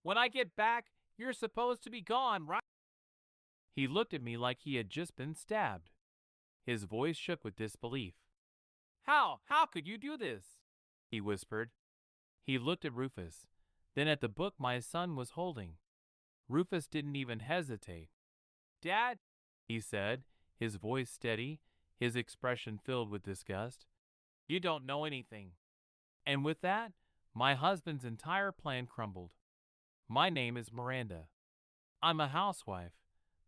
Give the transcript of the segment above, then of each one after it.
When I get back, you're supposed to be gone, right? He looked at me like he had just been stabbed. His voice shook with disbelief. How could you do this? He whispered. He looked at Rufus, then at the book my son was holding. Rufus didn't even hesitate. Dad, he said, his voice steady, his expression filled with disgust. You don't know anything. And with that, my husband's entire plan crumbled. My name is Miranda. I'm a housewife,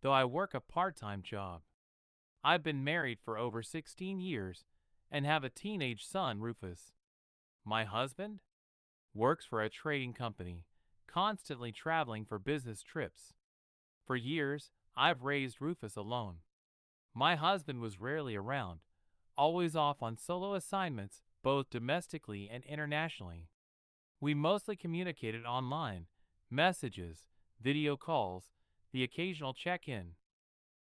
though I work a part-time job. I've been married for over 16 years and have a teenage son, Rufus. My husband works for a trading company, constantly traveling for business trips. For years, I've raised Rufus alone. My husband was rarely around, always off on solo assignments both domestically and internationally. We mostly communicated online, messages, video calls, the occasional check-in.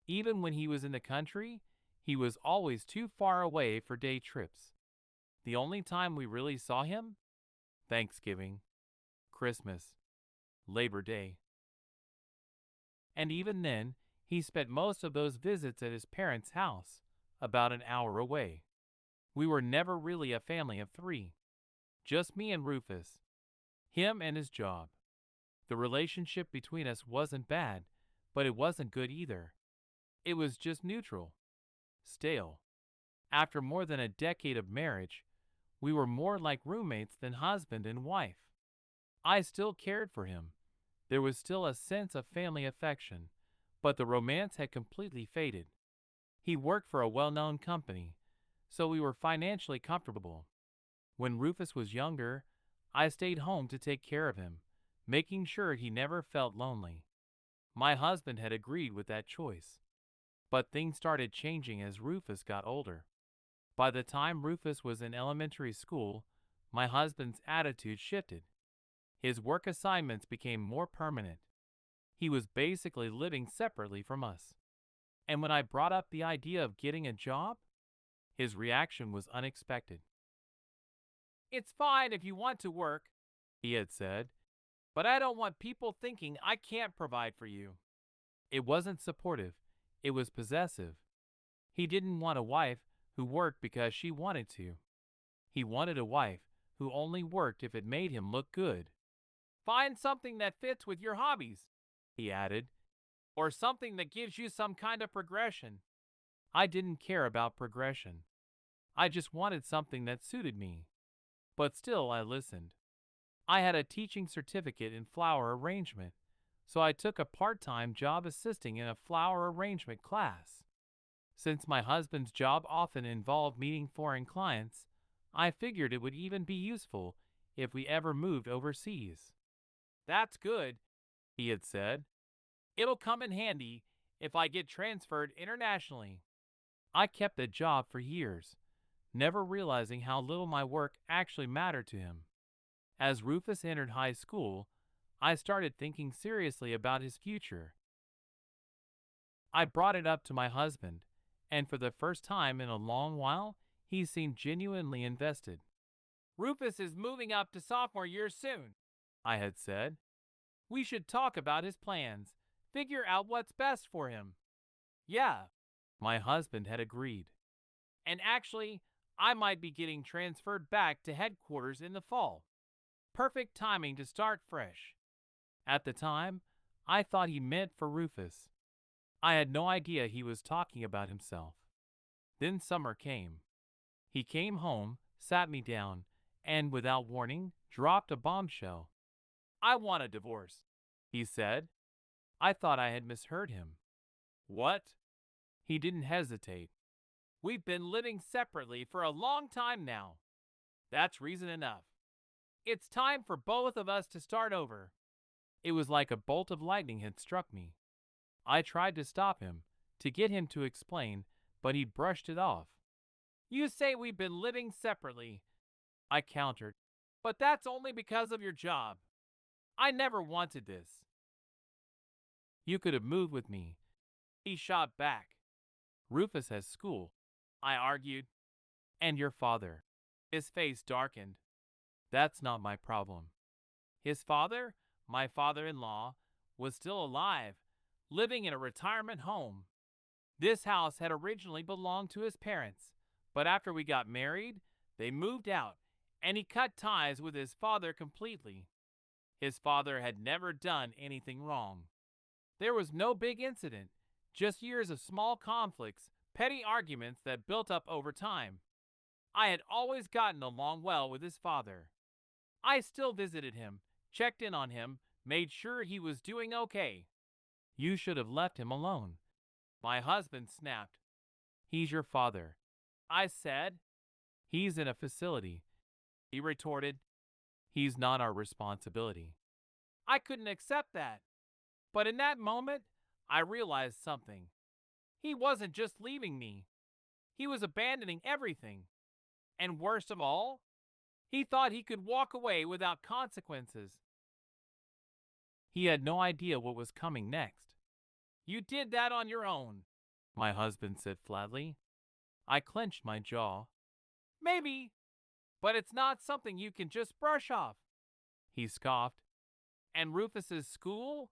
Even when he was in the country, he was always too far away for day trips. The only time we really saw him? Thanksgiving, Christmas, Labor Day. And even then, he spent most of those visits at his parents' house, about an hour away. We were never really a family of three. Just me and Rufus. Him and his job. The relationship between us wasn't bad, but it wasn't good either. It was just neutral. Stale. After more than a decade of marriage, we were more like roommates than husband and wife. I still cared for him. There was still a sense of family affection, but the romance had completely faded. He worked for a well-known company, so we were financially comfortable. When Rufus was younger, I stayed home to take care of him, making sure he never felt lonely. My husband had agreed with that choice. But things started changing as Rufus got older. By the time Rufus was in elementary school, my husband's attitude shifted. His work assignments became more permanent. He was basically living separately from us. And when I brought up the idea of getting a job, his reaction was unexpected. It's fine if you want to work, he had said, but I don't want people thinking I can't provide for you. It wasn't supportive, it was possessive. He didn't want a wife who worked because she wanted to. He wanted a wife who only worked if it made him look good. Find something that fits with your hobbies, he added, or something that gives you some kind of progression. I didn't care about progression. I just wanted something that suited me. But still I listened. I had a teaching certificate in flower arrangement, so I took a part-time job assisting in a flower arrangement class. Since my husband's job often involved meeting foreign clients, I figured it would even be useful if we ever moved overseas. That's good, he had said. It'll come in handy if I get transferred internationally. I kept the job for years, never realizing how little my work actually mattered to him. As Rufus entered high school, I started thinking seriously about his future. I brought it up to my husband, and for the first time in a long while, he seemed genuinely invested. Rufus is moving up to sophomore year soon, I had said. We should talk about his plans, figure out what's best for him. Yeah, my husband had agreed. And actually, I might be getting transferred back to headquarters in the fall. Perfect timing to start fresh. At the time, I thought he meant for Rufus. I had no idea he was talking about himself. Then summer came. He came home, sat me down, and without warning, dropped a bombshell. I want a divorce, he said. I thought I had misheard him. What? He didn't hesitate. We've been living separately for a long time now. That's reason enough. It's time for both of us to start over. It was like a bolt of lightning had struck me. I tried to stop him, to get him to explain, but he brushed it off. You say we've been living separately, I countered, but that's only because of your job. I never wanted this. You could have moved with me, he shot back. Rufus has school, I argued. And your father. His face darkened. That's not my problem. His father, my father-in-law, was still alive, living in a retirement home. This house had originally belonged to his parents, but after we got married, they moved out, and he cut ties with his father completely. His father had never done anything wrong. There was no big incident, just years of small conflicts, petty arguments that built up over time. I had always gotten along well with his father. I still visited him, checked in on him, made sure he was doing okay. You should have left him alone. My husband snapped. He's your father. I said. He's in a facility. He retorted. He's not our responsibility. I couldn't accept that. But in that moment, I realized something. He wasn't just leaving me. He was abandoning everything. And worst of all, he thought he could walk away without consequences. He had no idea what was coming next. You did that on your own, my husband said flatly. I clenched my jaw. Maybe, but it's not something you can just brush off. He scoffed. And Rufus's school?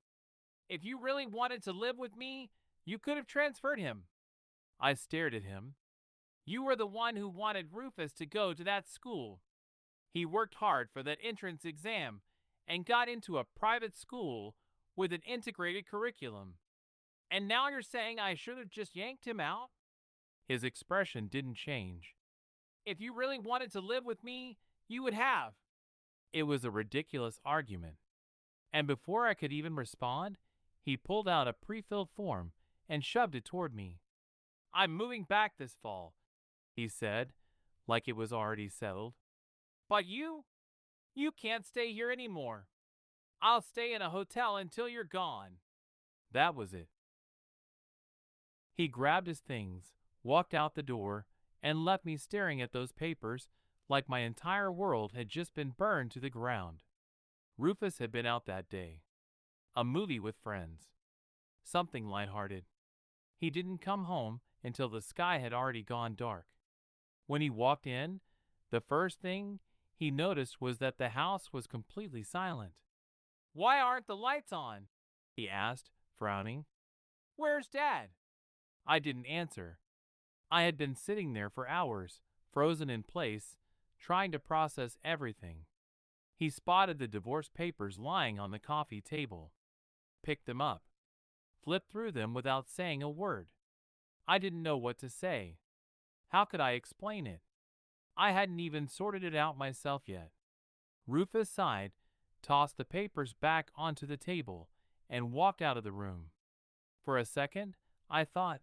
If you really wanted to live with me, you could have transferred him. I stared at him. You were the one who wanted Rufus to go to that school. He worked hard for that entrance exam and got into a private school with an integrated curriculum. And now you're saying I should have just yanked him out? His expression didn't change. If you really wanted to live with me, you would have. It was a ridiculous argument. And before I could even respond, he pulled out a pre-filled form and shoved it toward me. I'm moving back this fall, he said, like it was already settled. But you can't stay here anymore. I'll stay in a hotel until you're gone. That was it. He grabbed his things, walked out the door, and left me staring at those papers like my entire world had just been burned to the ground. Rufus had been out that day. A movie with friends. Something lighthearted. He didn't come home until the sky had already gone dark. When he walked in, the first thing he noticed was that the house was completely silent. Why aren't the lights on? He asked, frowning. Where's Dad? I didn't answer. I had been sitting there for hours, frozen in place, trying to process everything. He spotted the divorce papers lying on the coffee table, picked them up, flipped through them without saying a word. I didn't know what to say. How could I explain it? I hadn't even sorted it out myself yet. Rufus sighed, tossed the papers back onto the table, and walked out of the room. For a second, I thought,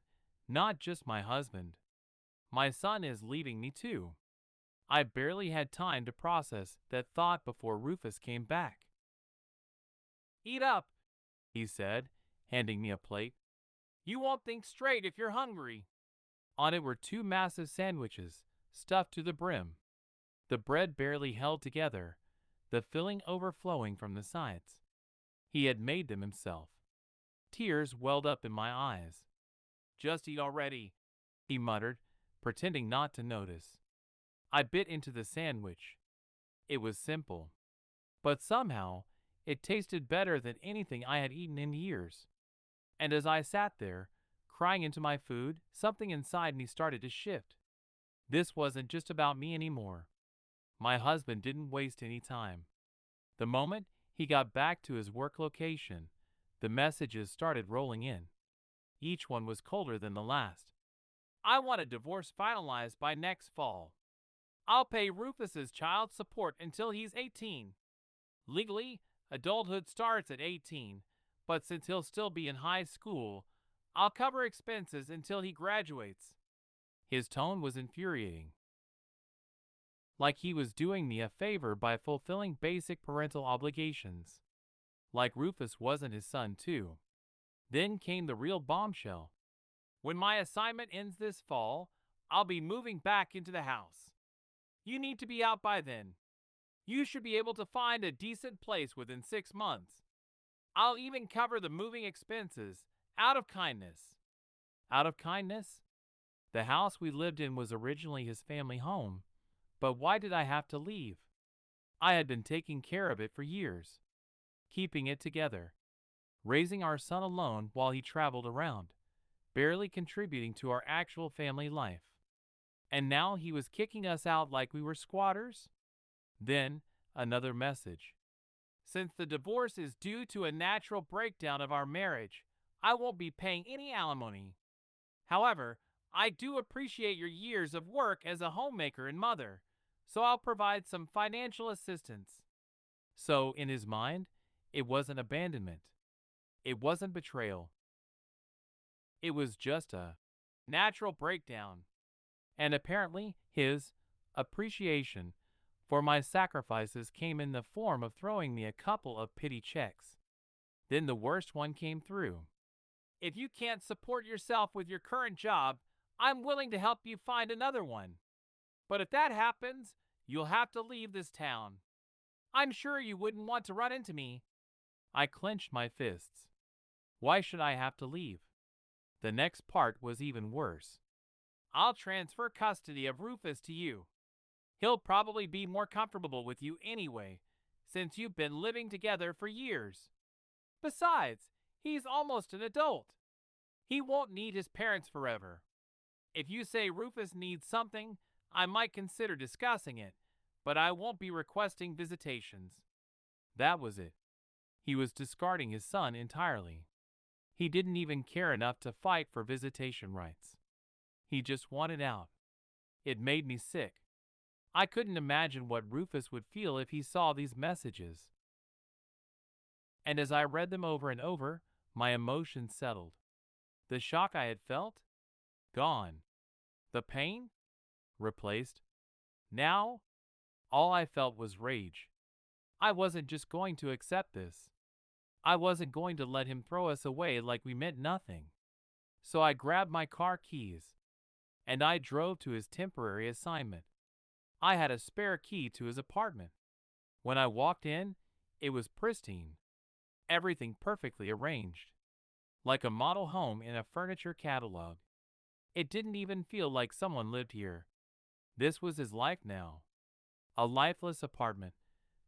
not just my husband. My son is leaving me too. I barely had time to process that thought before Rufus came back. Eat up, he said, handing me a plate. You won't think straight if you're hungry. On it were 2 massive sandwiches, stuffed to the brim. The bread barely held together, the filling overflowing from the sides. He had made them himself. Tears welled up in my eyes. Just eat already, he muttered, pretending not to notice. I bit into the sandwich. It was simple, but somehow it tasted better than anything I had eaten in years. And as I sat there, crying into my food, something inside me started to shift. This wasn't just about me anymore. My husband didn't waste any time. The moment he got back to his work location, the messages started rolling in. Each one was colder than the last. I want a divorce finalized by next fall. I'll pay Rufus's child support until he's 18. Legally, adulthood starts at 18, but since he'll still be in high school, I'll cover expenses until he graduates. His tone was infuriating. Like he was doing me a favor by fulfilling basic parental obligations. Like Rufus wasn't his son too. Then came the real bombshell. When my assignment ends this fall, I'll be moving back into the house. You need to be out by then. You should be able to find a decent place within 6 months. I'll even cover the moving expenses, out of kindness. Out of kindness? The house we lived in was originally his family home, but why did I have to leave? I had been taking care of it for years, keeping it together, raising our son alone while he traveled around, barely contributing to our actual family life. And now he was kicking us out like we were squatters? Then, another message. Since the divorce is due to a natural breakdown of our marriage, I won't be paying any alimony. However, I do appreciate your years of work as a homemaker and mother, so I'll provide some financial assistance. So, in his mind, it wasn't abandonment. It wasn't betrayal. It was just a natural breakdown. And apparently, his appreciation for my sacrifices came in the form of throwing me a couple of pity checks. Then the worst one came through. If you can't support yourself with your current job, I'm willing to help you find another one. But if that happens, you'll have to leave this town. I'm sure you wouldn't want to run into me. I clenched my fists. Why should I have to leave? The next part was even worse. I'll transfer custody of Rufus to you. He'll probably be more comfortable with you anyway, since you've been living together for years. Besides, he's almost an adult. He won't need his parents forever. If you say Rufus needs something, I might consider discussing it, but I won't be requesting visitations. That was it. He was discarding his son entirely. He didn't even care enough to fight for visitation rights. He just wanted out. It made me sick. I couldn't imagine what Rufus would feel if he saw these messages. And as I read them over and over, my emotions settled. The shock I had felt? Gone. The pain? Replaced. Now, all I felt was rage. I wasn't just going to accept this. I wasn't going to let him throw us away like we meant nothing. So I grabbed my car keys, and I drove to his temporary assignment. I had a spare key to his apartment. When I walked in, it was pristine. Everything perfectly arranged, like a model home in a furniture catalog. It didn't even feel like someone lived here. This was his life now. A lifeless apartment,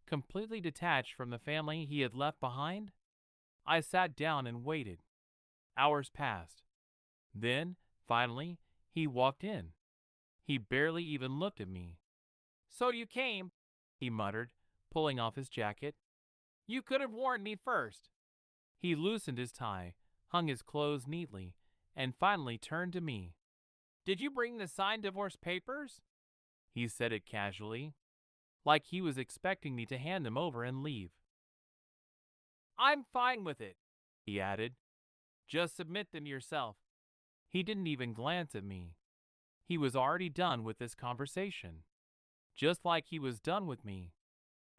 completely detached from the family he had left behind. I sat down and waited. Hours passed. Then, finally, he walked in. He barely even looked at me. "So you came," he muttered, pulling off his jacket. "You could have warned me first." He loosened his tie, hung his clothes neatly, and finally turned to me. "Did you bring the signed divorce papers?" He said it casually, like he was expecting me to hand them over and leave. "I'm fine with it," he added. "Just submit them yourself." He didn't even glance at me. He was already done with this conversation, just like he was done with me.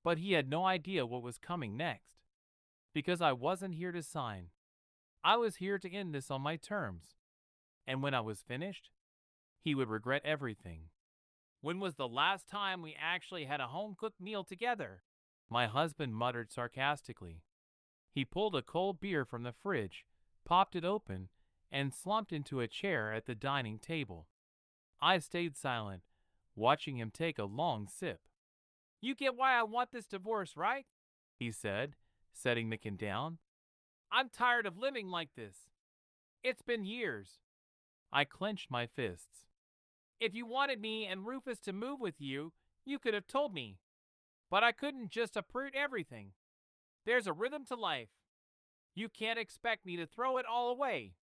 But he had no idea what was coming next. Because I wasn't here to sign. I was here to end this on my terms. And when I was finished, he would regret everything. "When was the last time we actually had a home-cooked meal together?" My husband muttered sarcastically. He pulled a cold beer from the fridge, popped it open, and slumped into a chair at the dining table. I stayed silent, watching him take a long sip. "You get why I want this divorce, right?" he said, setting the can down. "I'm tired of living like this. It's been years." I clenched my fists. "If you wanted me and Rufus to move with you, you could have told me. But I couldn't just uproot everything. There's a rhythm to life. You can't expect me to throw it all away.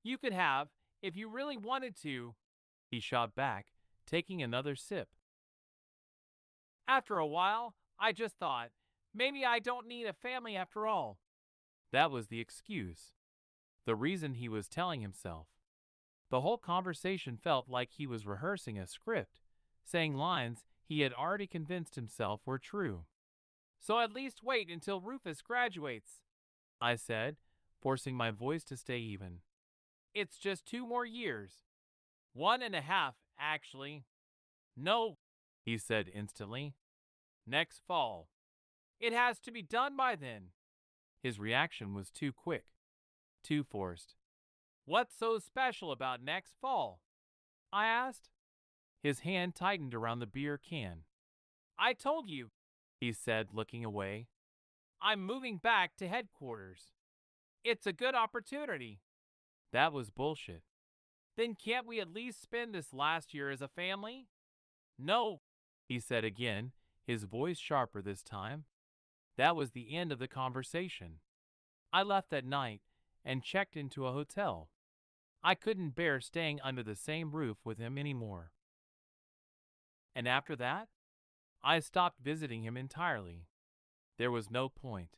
You could have, if you really wanted to," he shot back, taking another sip. "After a while, I just thought, maybe I don't need a family after all." That was the excuse. The reason he was telling himself. The whole conversation felt like he was rehearsing a script, saying lines he had already convinced himself were true. "So at least wait until Rufus graduates," I said, forcing my voice to stay even. "It's just 2 more years. 1.5, actually." "No," he said instantly. "Next fall. It has to be done by then." His reaction was too quick, too forced. "What's so special about next fall?" I asked. His hand tightened around the beer can. "I told you," he said, looking away. I'm moving back to headquarters. It's a good opportunity. That was bullshit. Then can't we at least spend this last year as a family? No, he said again, his voice sharper this time. That was the end of the conversation. I left that night and checked into a hotel. I couldn't bear staying under the same roof with him anymore. And after that, I stopped visiting him entirely. There was no point.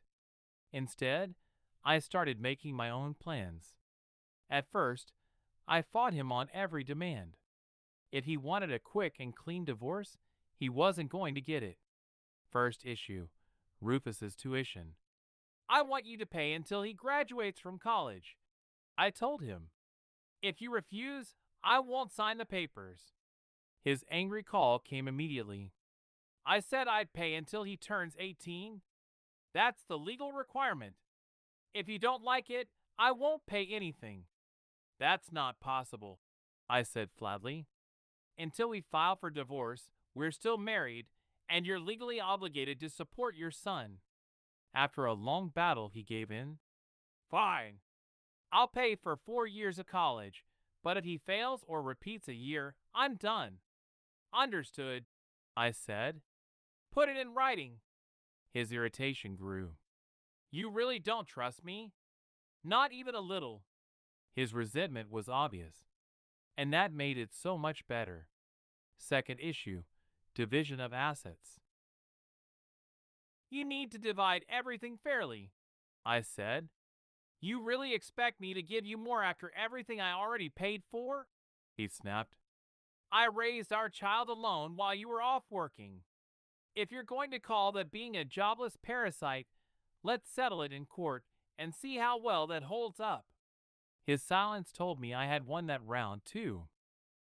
Instead, I started making my own plans. At first, I fought him on every demand. If he wanted a quick and clean divorce, he wasn't going to get it. First issue, Rufus's tuition. I want you to pay until he graduates from college, I told him. If you refuse, I won't sign the papers. His angry call came immediately. I said I'd pay until he turns 18. That's the legal requirement. If you don't like it, I won't pay anything. That's not possible, I said flatly. Until we file for divorce, we're still married, and you're legally obligated to support your son. After a long battle, he gave in. Fine. I'll pay for 4 years of college, but if he fails or repeats a year, I'm done. Understood, I said. Put it in writing. His irritation grew. You really don't trust me? Not even a little. His resentment was obvious, and that made it so much better. Second issue, division of assets. You need to divide everything fairly, I said. You really expect me to give you more after everything I already paid for? He snapped. I raised our child alone while you were off working. If you're going to call that being a jobless parasite, let's settle it in court and see how well that holds up. His silence told me I had won that round too.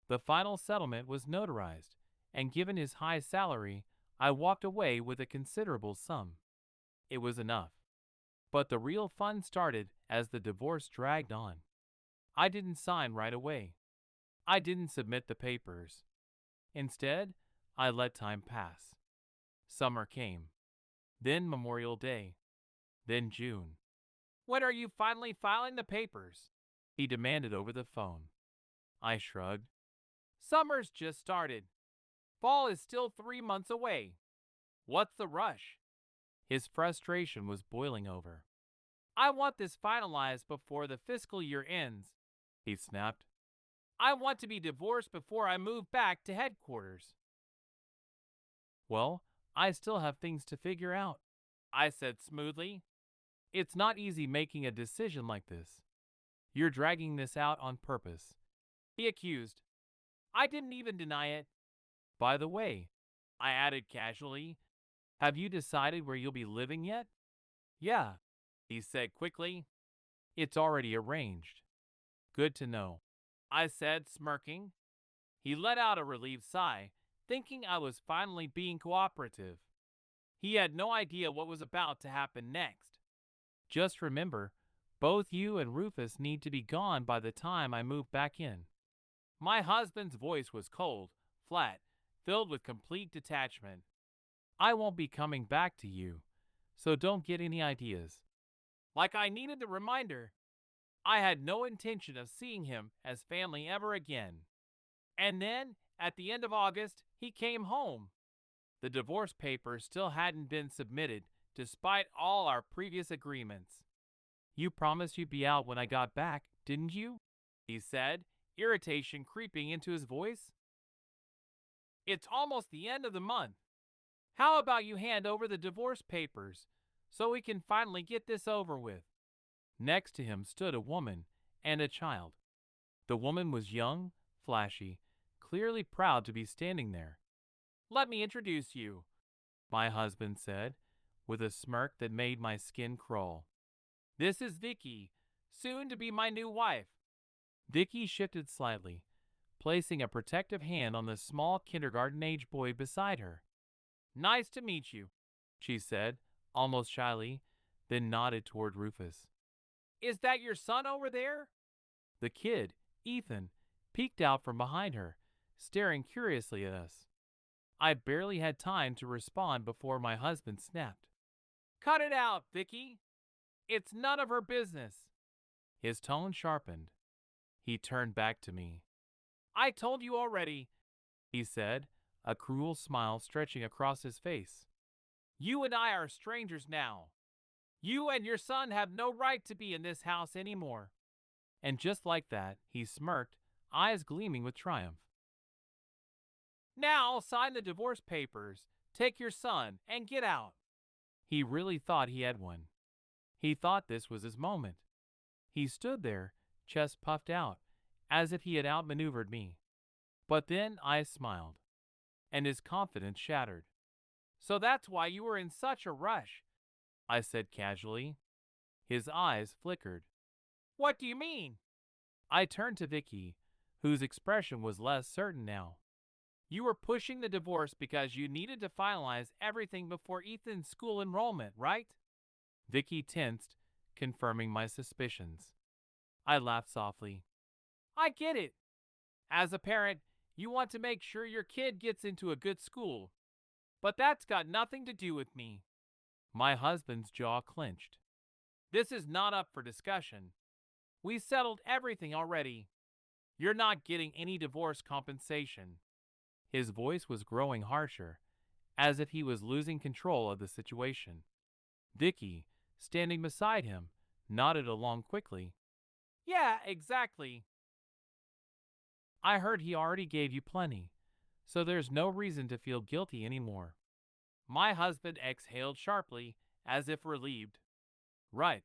The final settlement was notarized, and given his high salary, I walked away with a considerable sum. It was enough. But the real fun started as the divorce dragged on. I didn't sign right away. I didn't submit the papers. Instead, I let time pass. Summer came. Then Memorial Day. Then June. When are you finally filing the papers? He demanded over the phone. I shrugged. Summer's just started. Fall is still 3 months away. What's the rush? His frustration was boiling over. I want this finalized before the fiscal year ends, he snapped. I want to be divorced before I move back to headquarters. Well, I still have things to figure out, I said smoothly. It's not easy making a decision like this. You're dragging this out on purpose, he accused. I didn't even deny it. By the way, I added casually, have you decided where you'll be living yet? Yeah, he said quickly. It's already arranged. Good to know, I said, smirking. He let out a relieved sigh, thinking I was finally being cooperative. He had no idea what was about to happen next. Just remember, both you and Rufus need to be gone by the time I move back in. My husband's voice was cold, flat, filled with complete detachment. I won't be coming back to you, so don't get any ideas. Like I needed the reminder. I had no intention of seeing him as family ever again. And then, at the end of August, he came home. The divorce papers still hadn't been submitted, despite all our previous agreements. You promised you'd be out when I got back, didn't you? He said, irritation creeping into his voice. It's almost the end of the month. How about you hand over the divorce papers so we can finally get this over with? Next to him stood a woman and a child. The woman was young, flashy, clearly proud to be standing there. Let me introduce you, my husband said, with a smirk that made my skin crawl. This is Vicky, soon to be my new wife. Vicky shifted slightly, placing a protective hand on the small kindergarten-age boy beside her. Nice to meet you, she said, almost shyly, then nodded toward Rufus. Is that your son over there? The kid, Ethan, peeked out from behind her, staring curiously at us. I barely had time to respond before my husband snapped. Cut it out, Vicky. It's none of her business. His tone sharpened. He turned back to me. I told you already, he said, a cruel smile stretching across his face. You and I are strangers now. You and your son have no right to be in this house anymore. And just like that, he smirked, eyes gleaming with triumph. Now sign the divorce papers, take your son, and get out. He really thought he had won. He thought this was his moment. He stood there, chest puffed out, as if he had outmaneuvered me. But then I smiled, and his confidence shattered. So that's why you were in such a rush, I said casually. His eyes flickered. What do you mean? I turned to Vicky, whose expression was less certain now. You were pushing the divorce because you needed to finalize everything before Ethan's school enrollment, right? Vicky tensed, confirming my suspicions. I laughed softly. I get it. As a parent, you want to make sure your kid gets into a good school. But that's got nothing to do with me. My husband's jaw clenched. This is not up for discussion. We settled everything already. You're not getting any divorce compensation. His voice was growing harsher, as if he was losing control of the situation. Vicky, standing beside him, nodded along quickly. Yeah, exactly. I heard he already gave you plenty, so there's no reason to feel guilty anymore. My husband exhaled sharply, as if relieved. Right.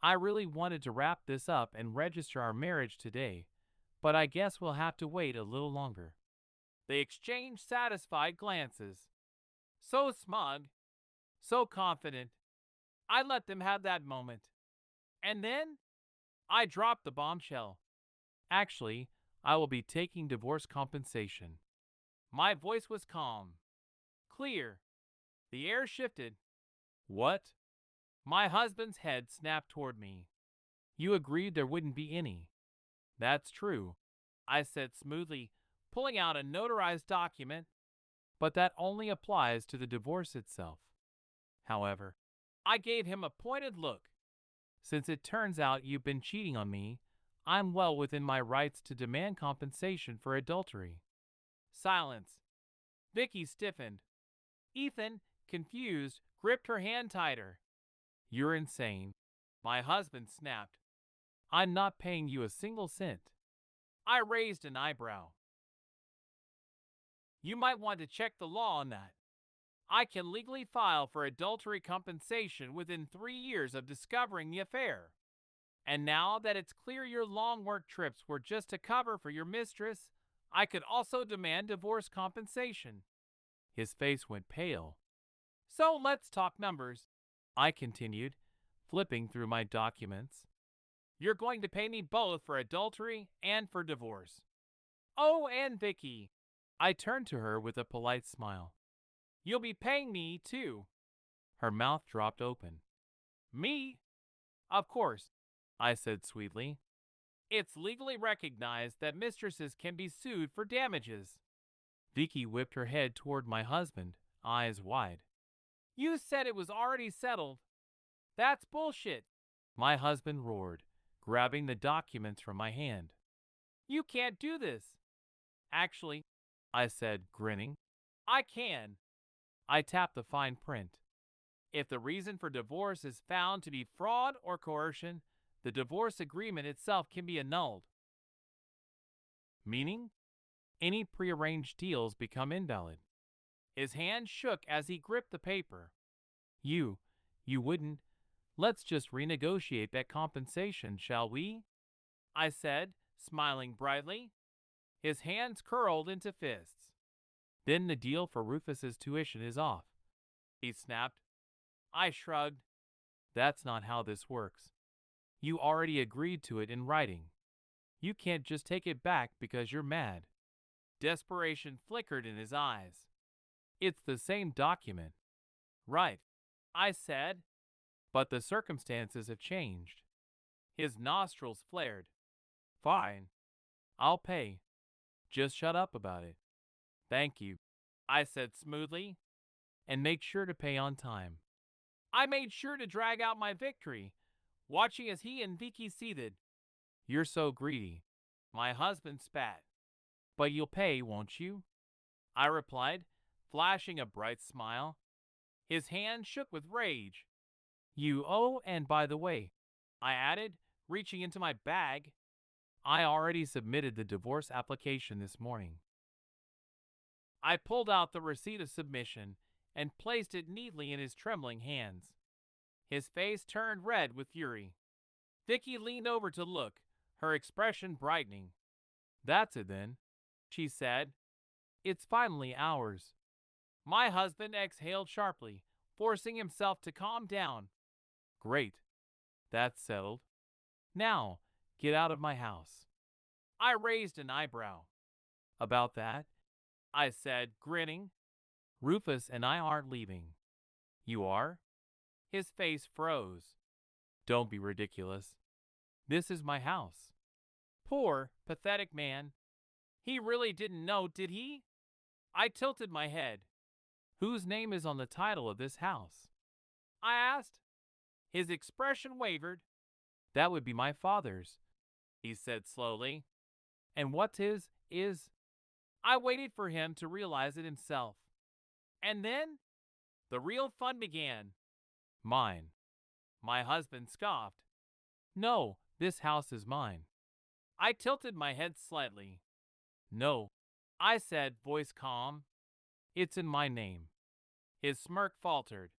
I really wanted to wrap this up and register our marriage today, but I guess we'll have to wait a little longer. They exchanged satisfied glances. So smug, so confident. I let them have that moment. And then I dropped the bombshell. Actually, I will be taking divorce compensation. My voice was calm, clear. The air shifted. What? My husband's head snapped toward me. You agreed there wouldn't be any. That's true, I said smoothly, pulling out a notarized document, but that only applies to the divorce itself. However, I gave him a pointed look. Since it turns out you've been cheating on me, I'm well within my rights to demand compensation for adultery. Silence. Vicky stiffened. Ethan, confused, gripped her hand tighter. You're insane. My husband snapped. I'm not paying you a single cent. I raised an eyebrow. You might want to check the law on that. I can legally file for adultery compensation within 3 years of discovering the affair. And now that it's clear your long work trips were just a cover for your mistress, I could also demand divorce compensation. His face went pale. So let's talk numbers, I continued, flipping through my documents. You're going to pay me both for adultery and for divorce. Oh, and Vicky. I turned to her with a polite smile. You'll be paying me, too. Her mouth dropped open. Me? Of course, I said sweetly. It's legally recognized that mistresses can be sued for damages. Vicky whipped her head toward my husband, eyes wide. You said it was already settled. That's bullshit, my husband roared, grabbing the documents from my hand. You can't do this. Actually, I said, grinning, I can. I tapped the fine print. If the reason for divorce is found to be fraud or coercion, the divorce agreement itself can be annulled. Meaning? Any prearranged deals become invalid. His hand shook as he gripped the paper. You wouldn't. Let's just renegotiate that compensation, shall we? I said, smiling brightly. His hands curled into fists. Then the deal for Rufus's tuition is off, he snapped. I shrugged. That's not how this works. You already agreed to it in writing. You can't just take it back because you're mad. Desperation flickered in his eyes. It's the same document. Right, I said, but the circumstances have changed. His nostrils flared. Fine, I'll pay. Just shut up about it. Thank you. I said smoothly, and make sure to pay on time. I made sure to drag out my victory, watching as he and Vicky seethed. You're so greedy. My husband spat. But you'll pay, won't you? I replied, flashing a bright smile. His hand shook with rage. You owe, and by the way, I added, reaching into my bag, I already submitted the divorce application this morning. I pulled out the receipt of submission and placed it neatly in his trembling hands. His face turned red with fury. Vicky leaned over to look, her expression brightening. That's it then, she said. It's finally ours. My husband exhaled sharply, forcing himself to calm down. Great. That's settled. Now, get out of my house. I raised an eyebrow. About that, I said, grinning. Rufus and I aren't leaving. You are? His face froze. Don't be ridiculous. This is my house. Poor, pathetic man. He really didn't know, did he? I tilted my head. Whose name is on the title of this house? I asked. His expression wavered. That would be my father's, he said slowly. And what's his is? I waited for him to realize it himself. And then, the real fun began. Mine. My husband scoffed. No, this house is mine. I tilted my head slightly. No, I said, voice calm. It's in my name. His smirk faltered.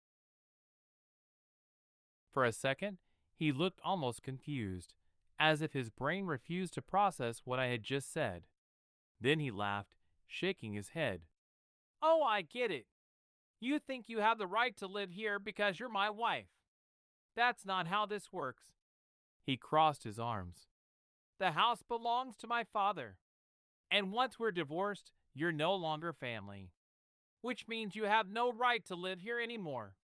For a second, he looked almost confused, as if his brain refused to process what I had just said. Then he laughed, shaking his head. Oh, I get it. You think you have the right to live here because you're my wife. That's not how this works. He crossed his arms. The house belongs to my father. And once we're divorced, you're no longer family. Which means you have no right to live here anymore.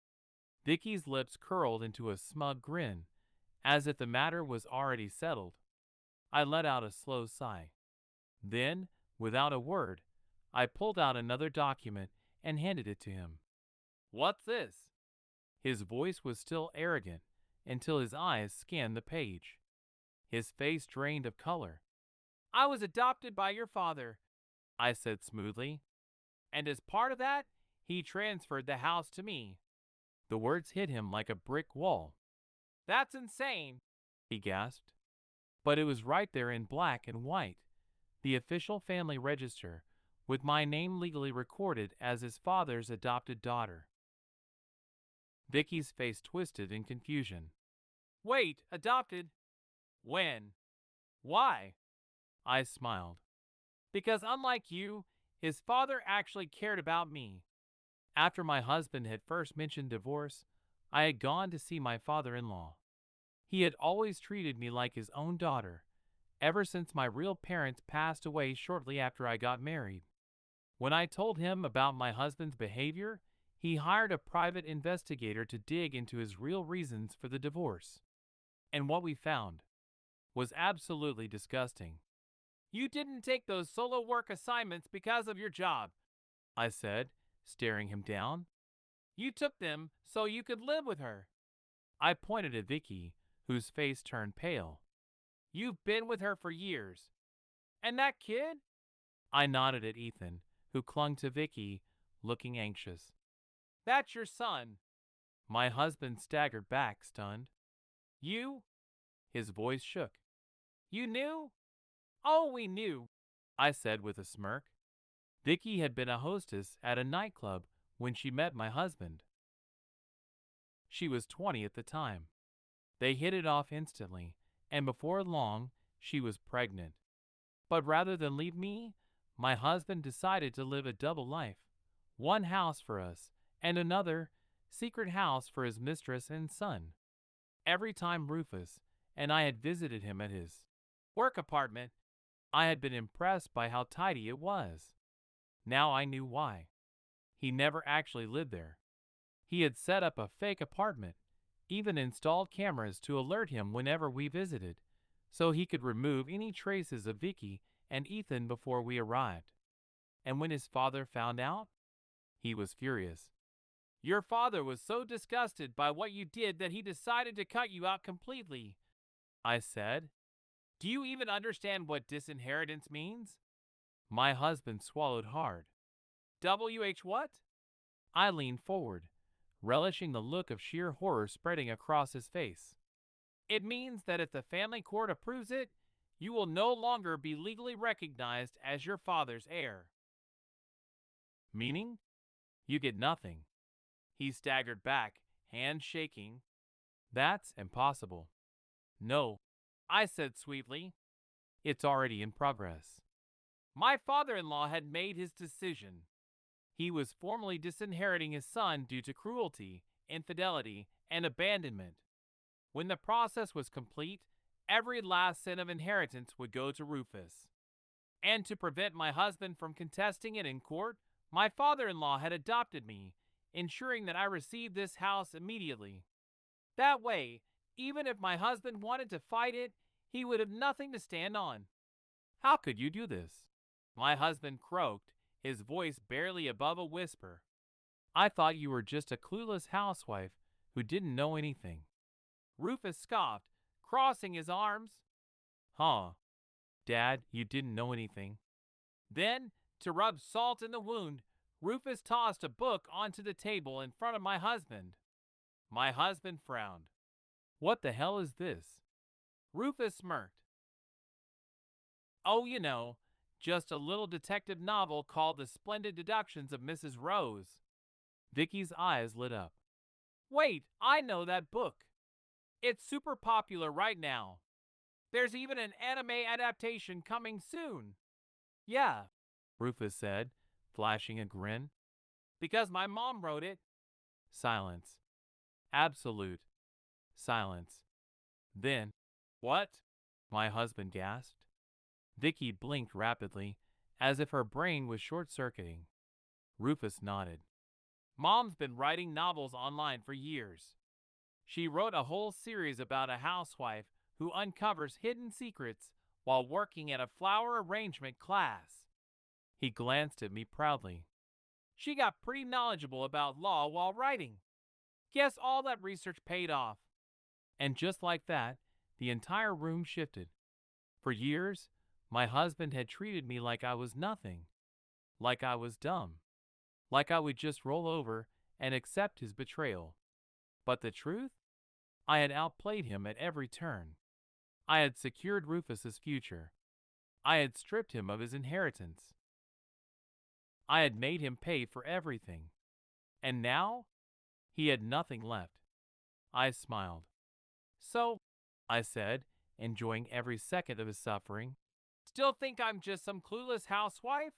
Vicky's lips curled into a smug grin, as if the matter was already settled. I let out a slow sigh. Then, without a word, I pulled out another document and handed it to him. What's this? His voice was still arrogant until his eyes scanned the page. His face drained of color. I was adopted by your father, I said smoothly. And as part of that, he transferred the house to me. The words hit him like a brick wall. That's insane, he gasped. But it was right there in black and white, the official family register, with my name legally recorded as his father's adopted daughter. Vicky's face twisted in confusion. Wait, adopted? When? Why? I smiled. Because unlike you, his father actually cared about me. After my husband had first mentioned divorce, I had gone to see my father-in-law. He had always treated me like his own daughter, ever since my real parents passed away shortly after I got married. When I told him about my husband's behavior, he hired a private investigator to dig into his real reasons for the divorce. And what we found was absolutely disgusting. You didn't take those solo work assignments because of your job, I said, staring him down. You took them so you could live with her. I pointed at Vicky, whose face turned pale. You've been with her for years. And that kid? I nodded at Ethan, who clung to Vicky, looking anxious. That's your son. My husband staggered back, stunned. You? His voice shook. You knew? Oh, we knew, I said with a smirk. Vicky had been a hostess at a nightclub when she met my husband. She was 20 at the time. They hit it off instantly, and before long, she was pregnant. But rather than leave me, my husband decided to live a double life. One house for us, and another secret house for his mistress and son. Every time Rufus and I had visited him at his work apartment, I had been impressed by how tidy it was. Now I knew why. He never actually lived there. He had set up a fake apartment, even installed cameras to alert him whenever we visited, so he could remove any traces of Vicky and Ethan before we arrived. And when his father found out, He was furious. Your father was so disgusted by what you did that he decided to cut you out completely, I said. Do you even understand what disinheritance means? My husband swallowed hard. WH what? I leaned forward, relishing the look of sheer horror spreading across his face. It means that if the family court approves it, you will no longer be legally recognized as your father's heir. Meaning? You get nothing. He staggered back, hands shaking. That's impossible. No, I said sweetly. It's already in progress. My father-in-law had made his decision. He was formally disinheriting his son due to cruelty, infidelity, and abandonment. When the process was complete, every last cent of inheritance would go to Rufus. And to prevent my husband from contesting it in court, my father-in-law had adopted me, ensuring that I received this house immediately. That way, even if my husband wanted to fight it, he would have nothing to stand on. How could you do this? My husband croaked, his voice barely above a whisper. I thought you were just a clueless housewife who didn't know anything. Rufus scoffed, crossing his arms. Huh, Dad, you didn't know anything. Then, to rub salt in the wound, Rufus tossed a book onto the table in front of my husband. My husband frowned. What the hell is this? Rufus smirked. Oh, you know, just a little detective novel called The Splendid Deductions of Mrs. Rose. Vicky's eyes lit up. Wait, I know that book. It's super popular right now. There's even an anime adaptation coming soon. Yeah, Rufus said, flashing a grin. Because my mom wrote it. Silence. Absolute silence. Then, what? My husband gasped. Vicky blinked rapidly, as if her brain was short-circuiting. Rufus nodded. Mom's been writing novels online for years. She wrote a whole series about a housewife who uncovers hidden secrets while working at a flower arrangement class. He glanced at me proudly. She got pretty knowledgeable about law while writing. Guess all that research paid off. And just like that, the entire room shifted. For years, my husband had treated me like I was nothing, like I was dumb, like I would just roll over and accept his betrayal. But the truth? I had outplayed him at every turn. I had secured Rufus's future. I had stripped him of his inheritance. I had made him pay for everything. And now? He had nothing left. I smiled. So, I said, enjoying every second of his suffering, still think I'm just some clueless housewife?